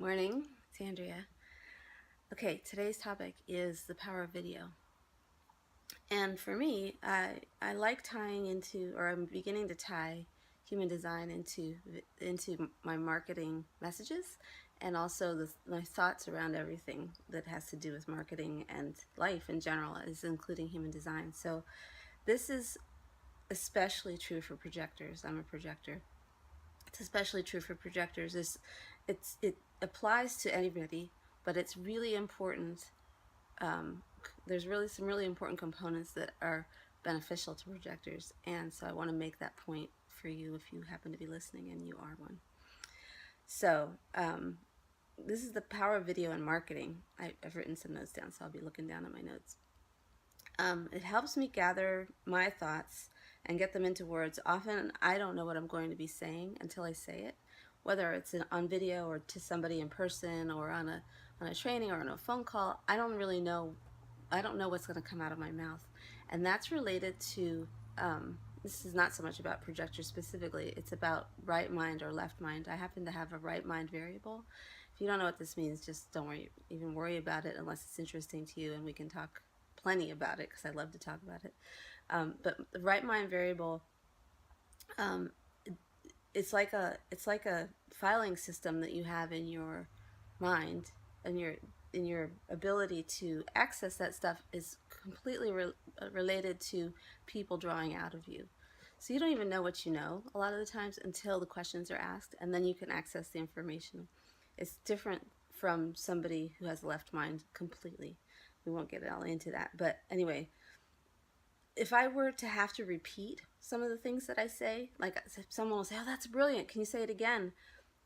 Morning, it's Andrea. Okay, today's topic is the power of video. And for me, I like tying into, or I'm beginning to tie human design into my marketing messages, and also my thoughts around everything that has to do with marketing and life in general, is including human design. So this is especially true for projectors. I'm a projector. It's especially true for projectors. It applies to anybody, but it's really important. There's really some really important components that are beneficial to projectors, and so I want to make that point for you if you happen to be listening and you are one. So this is the power of video and marketing. I've written some notes down, so I'll be looking down at my notes. It helps me gather my thoughts and get them into words. Often I don't know what I'm going to be saying until I say it, whether it's on video or to somebody in person or on a training or on a phone call. I don't know what's going to come out of my mouth. And that's related to, this is not so much about projectors specifically, it's about right mind or left mind. I happen to have a right mind variable. If you don't know what this means, just don't even worry about it unless it's interesting to you, and we can talk plenty about it because I love to talk about it. But the right mind variable, it's like a filing system that you have in your mind, and your ability to access that stuff is completely related to people drawing out of you. So you don't even know what you know a lot of the times until the questions are asked, and then you can access the information. It's different from somebody who has a left mind completely. We won't get all into that, but anyway, if I were to have to repeat some of the things that I say, like someone will say, "Oh, that's brilliant, can you say it again?"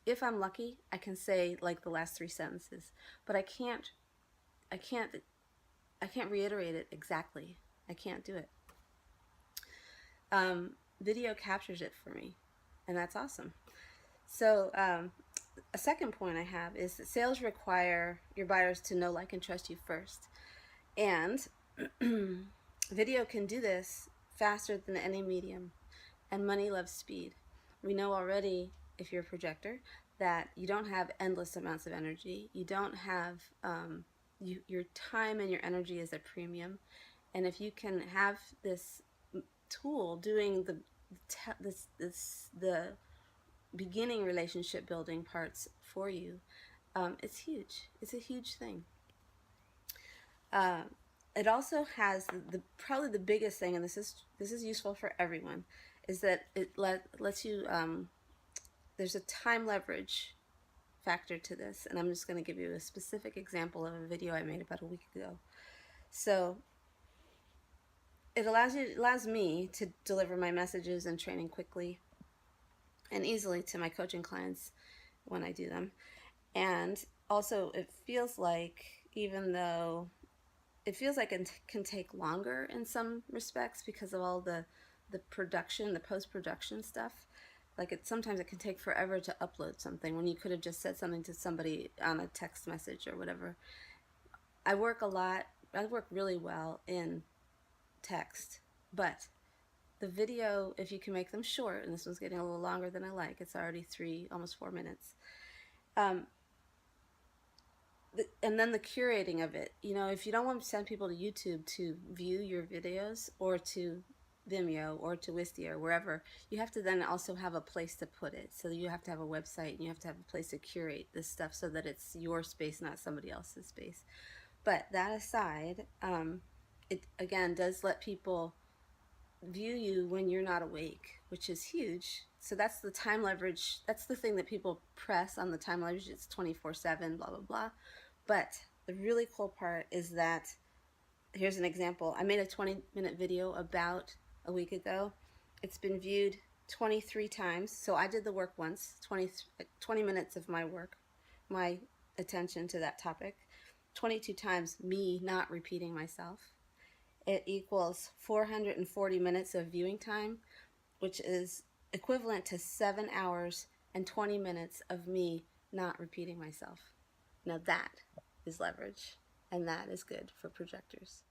If I'm lucky, I can say like the last 3 sentences, but I can't reiterate it exactly. I can't do it. Video captures it for me, and that's awesome. So a second point I have is that sales require your buyers to know, like, and trust you first. And video can do this faster than any medium, and money loves speed. We know already, if you're a projector, that you don't have endless amounts of energy. You don't have, your time and your energy is a premium. And if you can have this tool doing the beginning relationship building parts for you, it's huge. It's a huge thing. It also has probably the biggest thing, and this is useful for everyone, is that it lets you, there's a time leverage factor to this, and I'm just going to give you a specific example of a video I made about a week ago. So it allows me to deliver my messages and training quickly and easily to my coaching clients when I do them. And also it feels like, even though it feels like it can take longer in some respects because of all the production, the post-production stuff, like sometimes it can take forever to upload something when you could have just said something to somebody on a text message or whatever. I work really well in text, but the video, if you can make them short, and this one's getting a little longer than I like, it's already almost 4 minutes, and then the curating of it, if you don't want to send people to YouTube to view your videos, or to Vimeo, or to Wistia, or wherever, you have to then also have a place to put it. So you have to have a website, and you have to have a place to curate this stuff so that it's your space, not somebody else's space. But that aside, it again does let people view you when you're not awake, which is huge. So that's the time leverage. That's the thing that people press on the time leverage. It's 24/7, blah, blah, blah. But the really cool part is that, here's an example. I made a 20-minute video about a week ago. It's been viewed 23 times. So I did the work once, 20 minutes of my work, my attention to that topic, 22 times me not repeating myself. It equals 440 minutes of viewing time, which is equivalent to 7 hours and 20 minutes of me not repeating myself. Now that is leverage, and that is good for projectors.